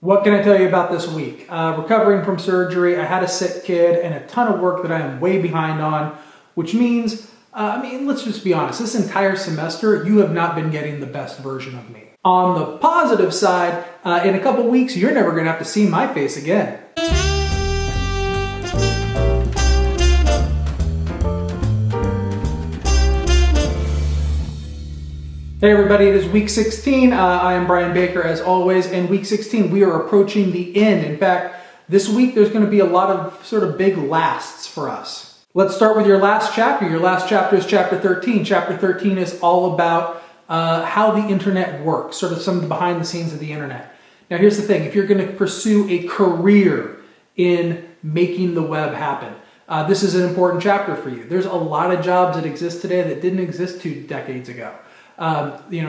What can I tell you about this week? Recovering from surgery, I had a sick kid and a ton of work that I am way behind on, which means, let's just be honest, this entire semester, you have not been getting the best version of me. On the positive side, in a couple weeks, you're never gonna have to see my face again. Hey everybody, it is week 16. I am Brian Baker as always, and week 16 we are approaching the end. In fact, this week there's going to be a lot of sort of big lasts for us. Let's start with your last chapter. Your last chapter is chapter 13. Chapter 13 is all about how the internet works, sort of some of the behind the scenes of the internet. Now here's the thing, if you're going to pursue a career in making the web happen, this is an important chapter for you. There's a lot of jobs that exist today that didn't exist 2 decades ago.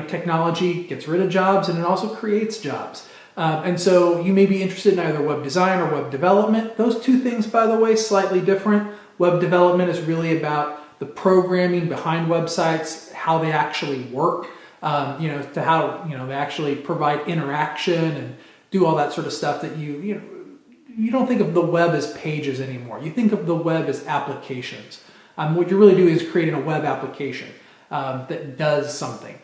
Technology gets rid of jobs and it also creates jobs. And so you may be interested in either web design or web development. Those two things, by the way, slightly different. Web development is really about the programming behind websites, how they actually work, to how, they actually provide interaction and do all that sort of stuff that you don't think of the web as pages anymore. You think of the web as applications. What you're really doing is creating a web application that does something.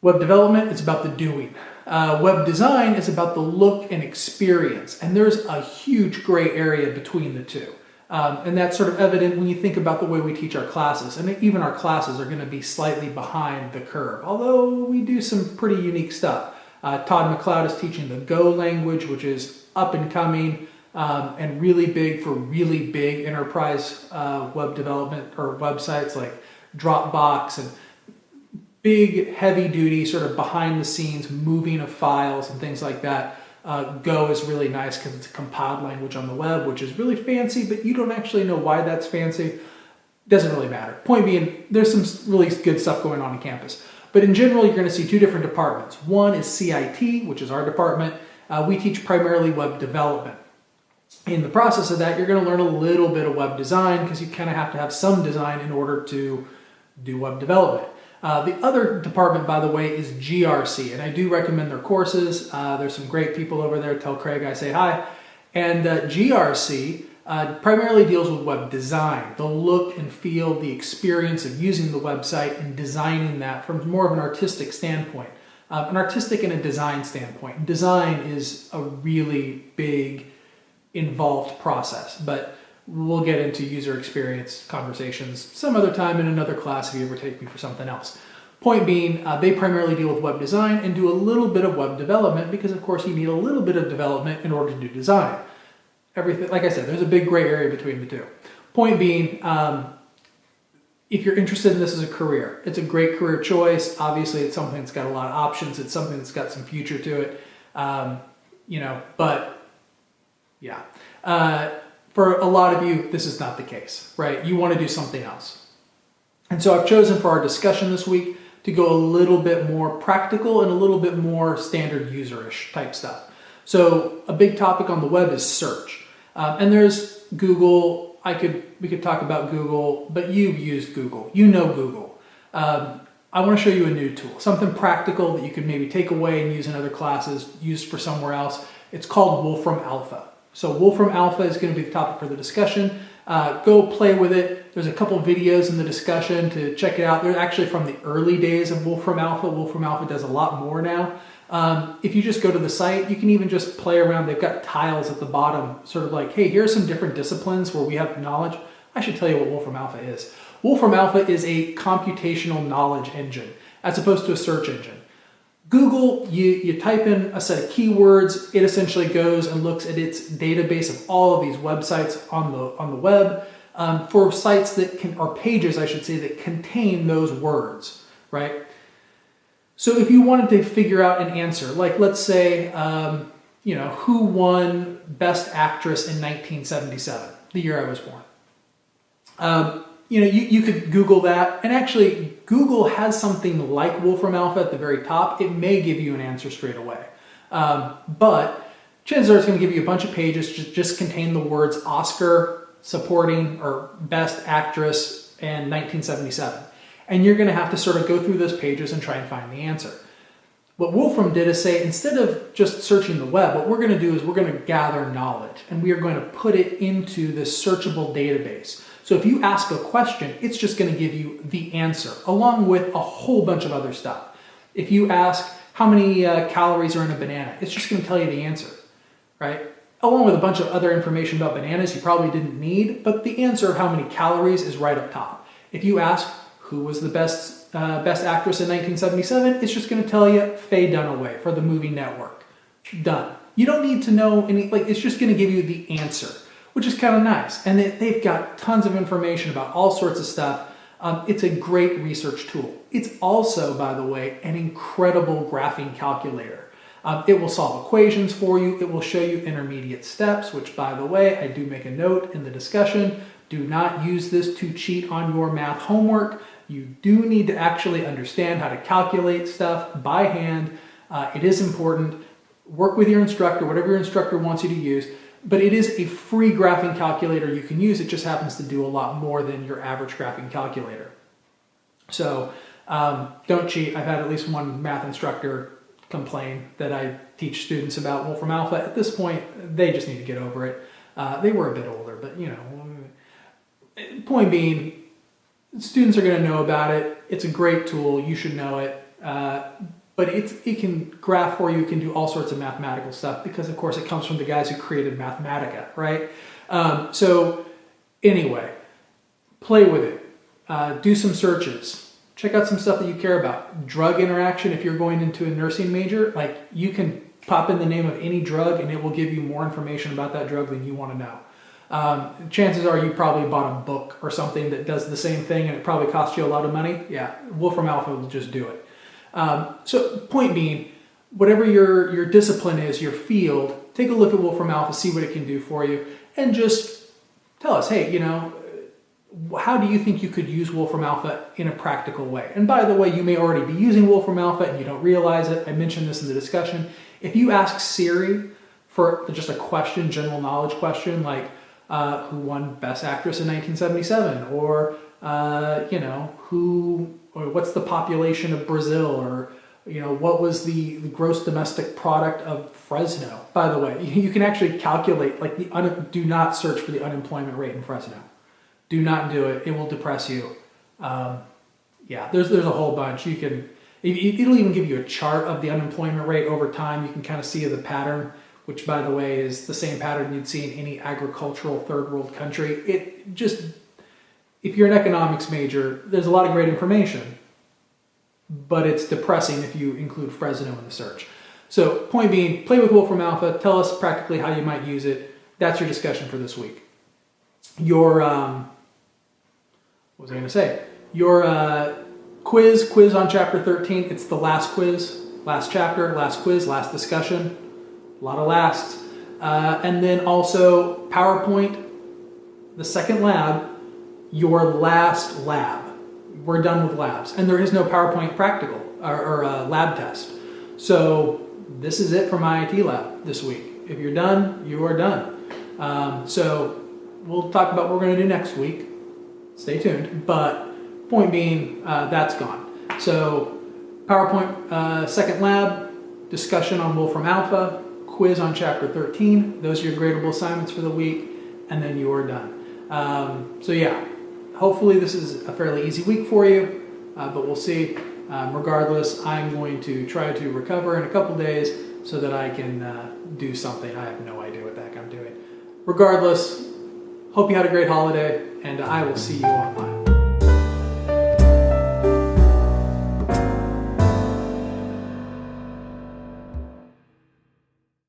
Web development is about the doing. Web design is about the look and experience. And there's a huge gray area between the two. And that's sort of evident when you think about the way we teach our classes. And even our classes are going to be slightly behind the curve, although we do some pretty unique stuff. Todd McLeod is teaching the Go language, which is up and coming and really big for really big enterprise web development or websites like Dropbox and big heavy duty sort of behind the scenes moving of files and things like that. Go is really nice because it's a compiled language on the web, which is really fancy, but you don't actually know why that's fancy. Doesn't really matter. Point being, there's some really good stuff going on campus. But in general, you're going to see 2 different departments. One is CIT, which is our department. We teach primarily web development. In the process of that, you're going to learn a little bit of web design because you kind of have to have some design in order to do web development. The other department, by the way, is GRC, and I do recommend their courses. There's some great people over there. Tell Craig I say hi. And GRC primarily deals with web design, the look and feel, the experience of using the website and designing that from more of an artistic standpoint. An artistic and a design standpoint. Design is a really big, involved process, but we'll get into user experience conversations some other time in another class if you ever take me for something else. Point being, they primarily deal with web design and do a little bit of web development because, of course, you need a little bit of development in order to do design. Everything, like I said, there's a big gray area between the two. Point being, if you're interested in this as a career, it's a great career choice. Obviously, it's something that's got a lot of options. It's something that's got some future to it, but yeah. For a lot of you, this is not the case, right? You want to do something else. And so I've chosen for our discussion this week to go a little bit more practical and a little bit more standard user-ish type stuff. So a big topic on the web is search. And there's Google. We could talk about Google, but you've used Google. You know Google. I want to show you a new tool, something practical that you could maybe take away and use in other classes, use for somewhere else. It's called Wolfram Alpha. So Wolfram Alpha is going to be the topic for the discussion. Go play with it. There's a couple videos in the discussion to check it out. They're actually from the early days of Wolfram Alpha. Wolfram Alpha does a lot more now. If you just go to the site, you can even just play around. They've got tiles at the bottom, sort of like, hey, here's some different disciplines where we have knowledge. I should tell you what Wolfram Alpha is. Wolfram Alpha is a computational knowledge engine as opposed to a search engine. Google, you type in a set of keywords, it essentially goes and looks at its database of all of these websites on the web for sites or pages, I should say, that contain those words, right? So if you wanted to figure out an answer, like let's say, who won Best Actress in 1977, the year I was born. You could Google that, and actually Google has something like Wolfram Alpha at the very top. It may give you an answer straight away, but chances are it's going to give you a bunch of pages just contain the words Oscar supporting or Best Actress in 1977, and you're going to have to sort of go through those pages and try and find the answer. What Wolfram did is say, instead of just searching the web, what we're going to do is we're going to gather knowledge and we are going to put it into this searchable database. So if you ask a question, it's just going to give you the answer along with a whole bunch of other stuff. If you ask how many calories are in a banana, it's just going to tell you the answer, right? Along with a bunch of other information about bananas you probably didn't need, but the answer of how many calories is right up top. If you ask who was the best actress in 1977, it's just going to tell you Faye Dunaway for the movie Network. Done. You don't need to know any, it's just going to give you the answer, which is kind of nice. And they've got tons of information about all sorts of stuff. It's a great research tool. It's also, by the way, an incredible graphing calculator. It will solve equations for you. It will show you intermediate steps, which, by the way, I do make a note in the discussion. Do not use this to cheat on your math homework. You do need to actually understand how to calculate stuff by hand. It is important. Work with your instructor, whatever your instructor wants you to use. But it is a free graphing calculator you can use. It just happens to do a lot more than your average graphing calculator. So don't cheat. I've had at least one math instructor complain that I teach students about Wolfram Alpha. At this point, they just need to get over it. They were a bit older, but point being, students are going to know about it. It's a great tool. You should know it. But it can graph for you. It can do all sorts of mathematical stuff because, of course, it comes from the guys who created Mathematica, right? So anyway, play with it. Do some searches. Check out some stuff that you care about. Drug interaction, if you're going into a nursing major, you can pop in the name of any drug and it will give you more information about that drug than you want to know. Chances are you probably bought a book or something that does the same thing and it probably cost you a lot of money. Yeah, Wolfram Alpha will just do it. So point being, whatever your discipline is, your field, take a look at Wolfram Alpha, see what it can do for you, and just tell us, hey, how do you think you could use Wolfram Alpha in a practical way? And by the way, you may already be using Wolfram Alpha and you don't realize it. I mentioned this in the discussion. If you ask Siri for just a question, general knowledge question, like who won Best Actress in 1977, or or what's the population of Brazil, or what was the gross domestic product of Fresno? By the way, you can actually calculate do not search for the unemployment rate in Fresno. Do not do it. It will depress you. Yeah, there's a whole bunch. It'll even give you a chart of the unemployment rate over time. You can kind of see the pattern, which, by the way, is the same pattern you'd see in any agricultural third world country. If you're an economics major, there's a lot of great information, but it's depressing if you include Fresno in the search. So point being, play with Wolfram Alpha, tell us practically how you might use it. That's your discussion for this week. Your, what was I going to say? Your quiz on chapter 13, it's the last quiz, last chapter, last quiz, last discussion, a lot of lasts. And then also PowerPoint, the second lab, your last lab. We're done with labs. And there is no PowerPoint practical or lab test. So this is it for my IT lab this week. If you're done, you are done. So we'll talk about what we're going to do next week. Stay tuned. But point being, that's gone. So PowerPoint second lab, discussion on Wolfram Alpha, quiz on chapter 13. Those are your gradable assignments for the week. And then you are done. So yeah. Hopefully this is a fairly easy week for you, but we'll see. Regardless, I'm going to try to recover in a couple days so that I can do something. I have no idea what the heck I'm doing. Regardless, hope you had a great holiday, and I will see you online.